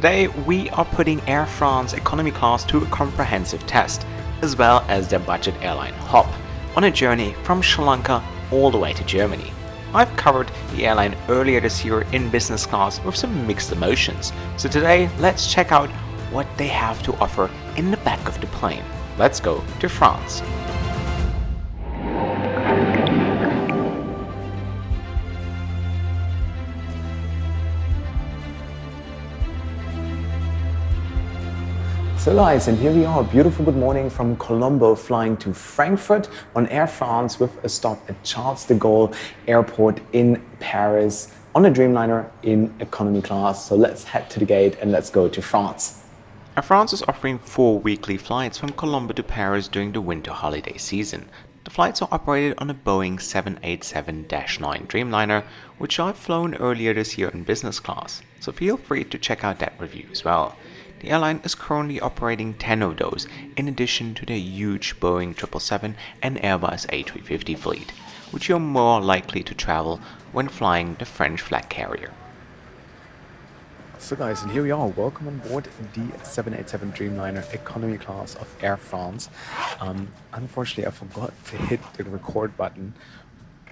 Today we are putting Air France economy class to a comprehensive test, as well as their budget airline Hop, on a journey from Sri Lanka all the way to Germany. I've covered the airline earlier this year in business class with some mixed emotions, so today let's check out what they have to offer in the back of the plane. Let's go to France. So guys, and here we are, beautiful good morning from Colombo, flying to Frankfurt on Air France with a stop at Charles de Gaulle Airport in Paris on a Dreamliner in economy class. So let's head to the gate and let's go to France. Air France is offering 4 weekly flights from Colombo to Paris during the winter holiday season. The flights are operated on a Boeing 787-9 Dreamliner, which I've flown earlier this year in business class, so feel free to check out that review as well. The airline is currently operating 10 of those, in addition to their huge Boeing 777 and Airbus A350 fleet, which you're more likely to travel when flying the French flag carrier. So guys, and here we are, welcome on board the 787 Dreamliner economy class of Air France. Unfortunately, I forgot to hit the record button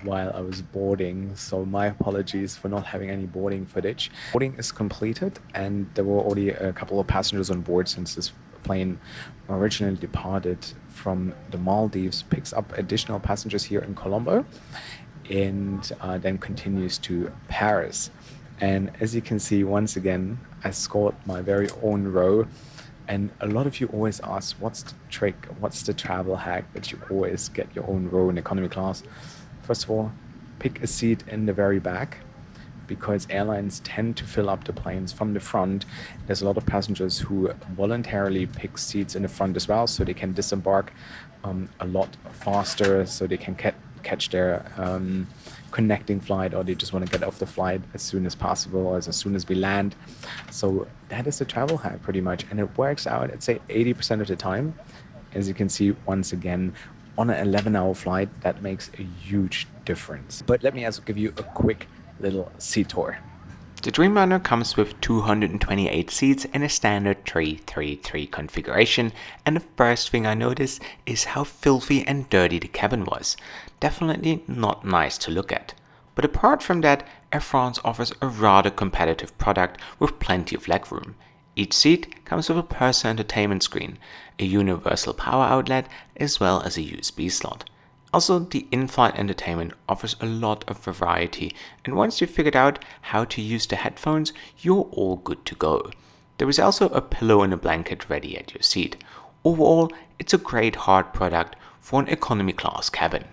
while I was boarding, so my apologies for not having any boarding footage. Boarding is completed and there were already a couple of passengers on board since this plane originally departed from the Maldives, picks up additional passengers here in Colombo and then continues to Paris. And as you can see, once again, I scored my very own row. And a lot of you always ask, what's the trick, what's the travel hack that you always get your own row in economy class? First of all, pick a seat in the very back, because airlines tend to fill up the planes from the front. There's a lot of passengers who voluntarily pick seats in the front as well, so they can disembark a lot faster, so they can catch their connecting flight, or they just want to get off the flight as soon as possible, or as soon as we land. So that is the travel hack pretty much, and it works out, I'd say 80% of the time. As you can see, once again, on an 11-hour flight, that makes a huge difference. But let me also give you a quick little seat tour. The Dreamliner comes with 228 seats in a standard 333 configuration, and the first thing I noticed is how filthy and dirty the cabin was. Definitely not nice to look at. But apart from that, Air France offers a rather competitive product with plenty of legroom. Each seat comes with a personal entertainment screen, a universal power outlet, as well as a USB slot. Also, the in-flight entertainment offers a lot of variety, and once you've figured out how to use the headphones, you're all good to go. There is also a pillow and a blanket ready at your seat. Overall, it's a great hard product for an economy class cabin.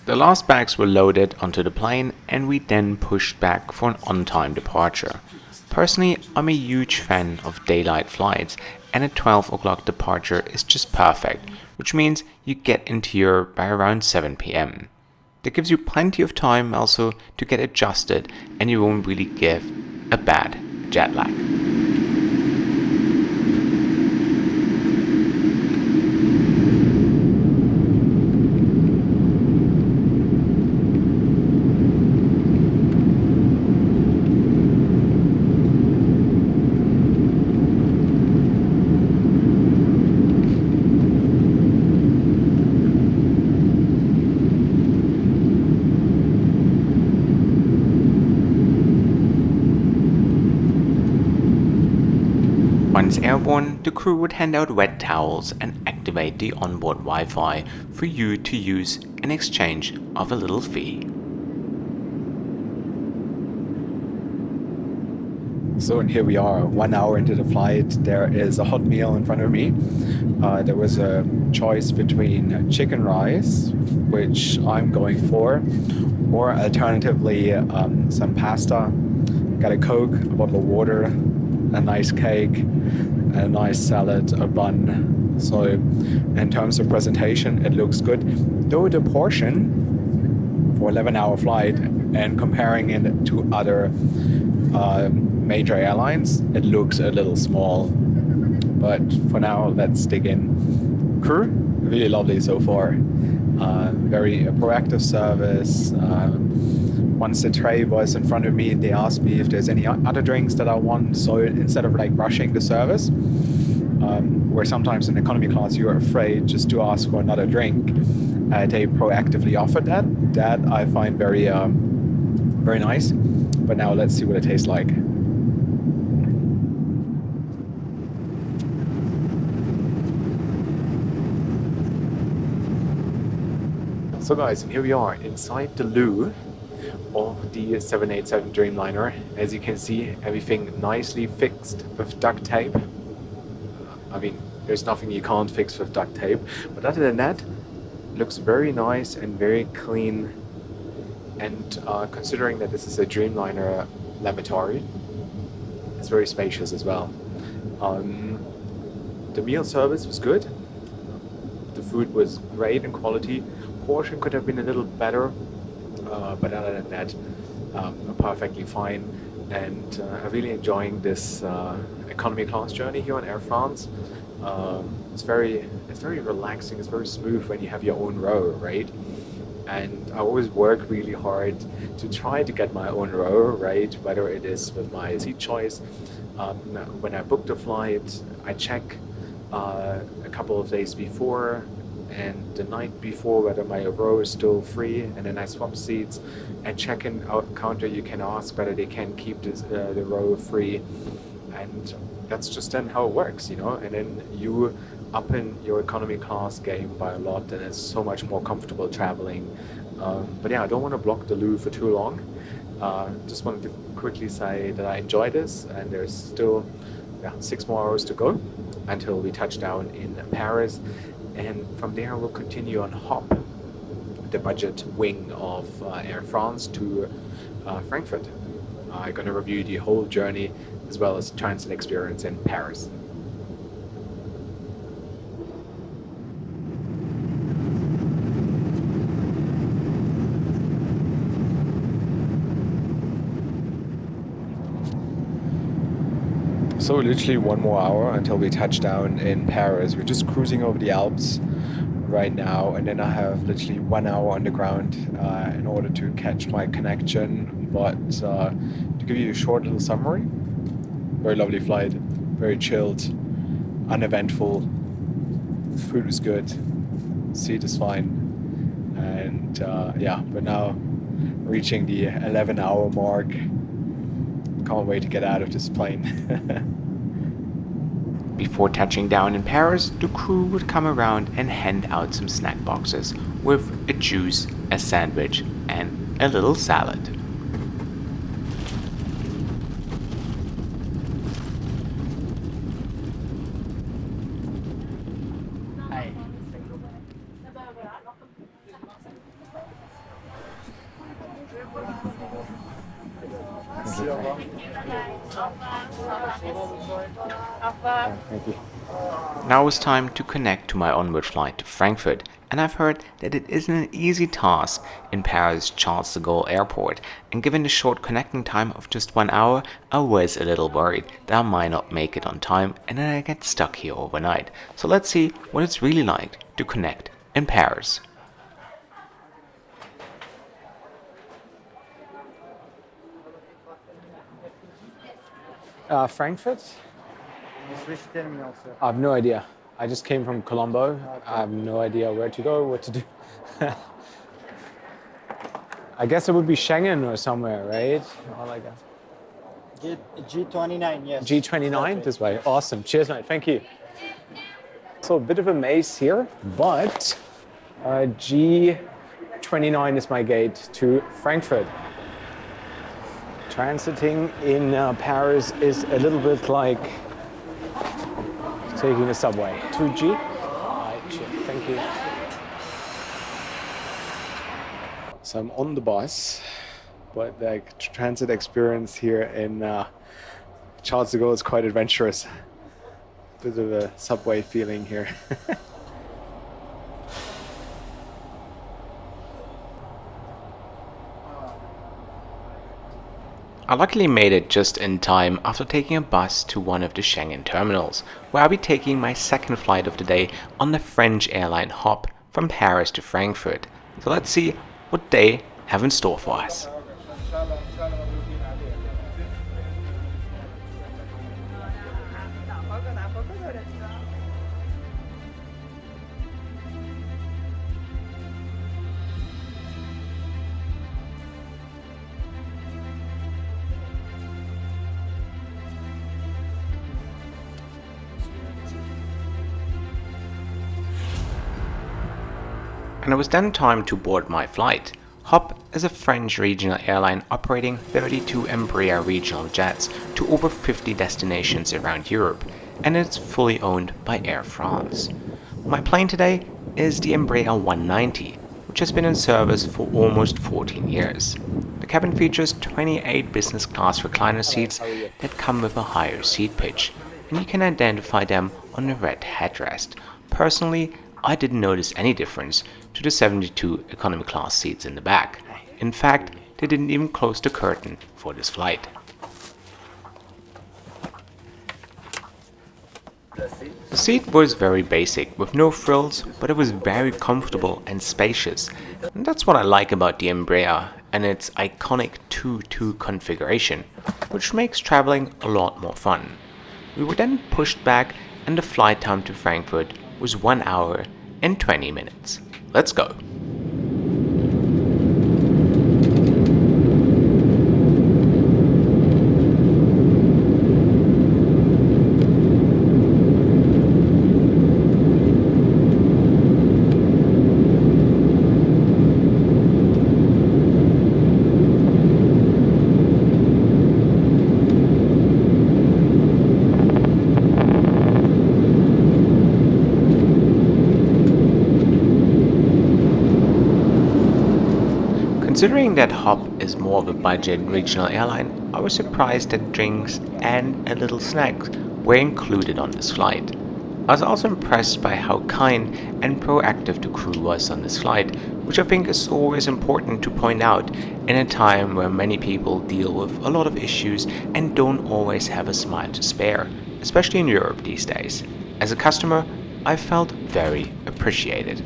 The last bags were loaded onto the plane and we then pushed back for an on-time departure. Personally, I'm a huge fan of daylight flights, and a 12 o'clock departure is just perfect, which means you get into Europe by around 7 p.m. That gives you plenty of time also to get adjusted, and you won't really give a bad jet lag. Once airborne, the crew would hand out wet towels and activate the onboard Wi-Fi for you to use in exchange of a little fee. So, and here we are, 1 hour into the flight. There is a hot meal in front of me. There was a choice between chicken rice, which I'm going for, or alternatively some pasta. Got a Coke, a bottle of water, a nice cake, a nice salad, a bun. So in terms of presentation, it looks good. Though the portion for 11-hour flight and comparing it to other major airlines, it looks a little small. But for now, let's dig in. Crew, really lovely so far. Very proactive service. once the tray was in front of me, they asked me if there's any other drinks that I want. So instead of like rushing the service, where sometimes in economy class you're afraid just to ask for another drink, they proactively offered that. That I find very very nice. But now let's see what it tastes like. So guys, and here we are inside the loo of the 787 Dreamliner. As you can see, everything nicely fixed with duct tape. I mean, there's nothing you can't fix with duct tape, but other than that, looks very nice and very clean. And considering that this is a Dreamliner lavatory, it's very spacious as well. The meal service was good. The food was great in quality. Portion could have been a little better, but other than that, perfectly fine. And I'm really enjoying this economy class journey here on Air France. It's very relaxing. It's very smooth when you have your own row, right? And I always work really hard to try to get my own row, right? Whether it is with my seat choice. When I book the flight, I check a couple of days before and the night before whether my row is still free, and then I swap seats. And check-in counter, you can ask whether they can keep this, the row free, and that's just then how it works, you know. And then you up in your economy class game by a lot, and it's so much more comfortable traveling. But yeah, I don't want to block the loo for too long. Just wanted to quickly say that I enjoy this, and there's still 6 more hours to go until we touch down in Paris. And from there we'll continue on HOP, the budget wing of Air France, to Frankfurt. I'm going to review the whole journey as well as transit experience in Paris. So literally 1 more hour until we touch down in Paris. We're just cruising over the Alps right now, and then I have literally 1 hour on the ground in order to catch my connection. But to give you a short little summary, very lovely flight, very chilled, uneventful, food was good, seat is fine, and we're now reaching the 11-hour mark. Can't wait to get out of this plane. Before touching down in Paris, the crew would come around and hand out some snack boxes with a juice, a sandwich, and a little salad. Thank you. Now it's time to connect to my onward flight to Frankfurt, and I've heard that it isn't an easy task in Paris Charles de Gaulle Airport, and given the short connecting time of just 1 hour, I was a little worried that I might not make it on time and then I get stuck here overnight. So let's see what it's really like to connect in Paris. Frankfurt? Switch terminal, sir. I have no idea. I just came from Colombo. Okay. I have no idea where to go, what to do. I guess it would be Schengen or somewhere, right? Or like that. G29, yes. G29 Exactly. this way. Awesome. Cheers, mate. Thank you. So a bit of a maze here, but G29 is my gate to Frankfurt. Transiting in Paris is a little bit like taking a subway. 2G? Right, cheers. Thank you. So I'm on the bus, but the transit experience here in Charles de Gaulle is quite adventurous. Bit of a subway feeling here. I luckily made it just in time after taking a bus to one of the Schengen terminals, where I'll be taking my second flight of the day on the French airline HOP from Paris to Frankfurt. So let's see what they have in store for us. And it was then time to board my flight. HOP is a French regional airline operating 32 Embraer regional jets to over 50 destinations around Europe, and it's fully owned by Air France. My plane today is the Embraer 190, which has been in service for almost 14 years. The cabin features 28 business class recliner seats that come with a higher seat pitch, and you can identify them on the red headrest. Personally, I didn't notice any difference to the 72 economy class seats in the back. In fact, they didn't even close the curtain for this flight. The seat was very basic, with no frills, but it was very comfortable and spacious. And that's what I like about the Embraer and its iconic 2-2 configuration, which makes traveling a lot more fun. We were then pushed back and the flight time to Frankfurt was 1 hour and 20 minutes. Let's go. Considering that HOP is more of a budget regional airline, I was surprised that drinks and a little snacks were included on this flight. I was also impressed by how kind and proactive the crew was on this flight, which I think is always important to point out in a time where many people deal with a lot of issues and don't always have a smile to spare, especially in Europe these days. As a customer, I felt very appreciated.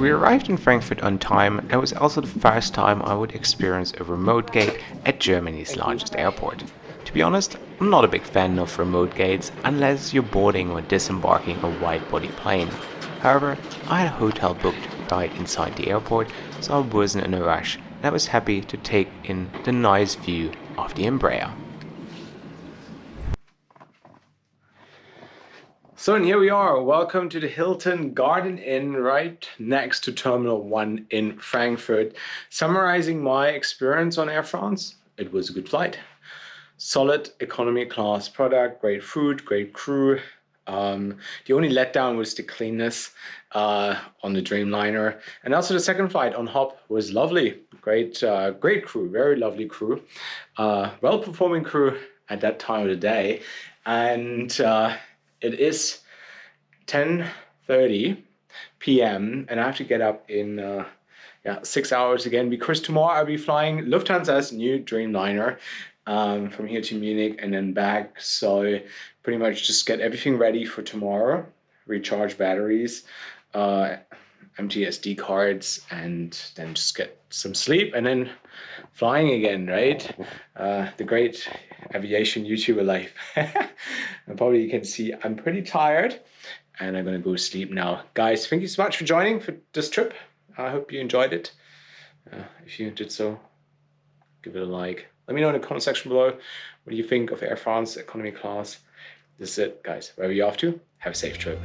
We arrived in Frankfurt on time, and it was also the first time I would experience a remote gate at Germany's largest airport. To be honest, I'm not a big fan of remote gates unless you're boarding or disembarking a wide-body plane. However, I had a hotel booked right inside the airport, so I wasn't in a rush, and I was happy to take in the nice view of the Embraer. So, and here we are. Welcome to the Hilton Garden Inn right next to Terminal 1 in Frankfurt. Summarizing my experience on Air France, it was a good flight. Solid economy class product, great food, great crew. The only letdown was the cleanness on the Dreamliner. And also the second flight on HOP was lovely. Great crew, very lovely crew. Well-performing crew at that time of the day. And it is 10:30 p.m. and I have to get up in 6 hours again, because tomorrow I'll be flying Lufthansa's new Dreamliner from here to Munich and then back. So pretty much just get everything ready for tomorrow, recharge batteries, empty SD cards, and then just get some sleep and then flying again, right? The great aviation YouTuber life. And probably you can see I'm pretty tired and I'm gonna go sleep now. Guys, thank you so much for joining for this trip. I hope you enjoyed it. If you did so, give it a like. Let me know in the comment section below what do you think of Air France economy class. This is it, guys. Where are you off to? Have a safe trip.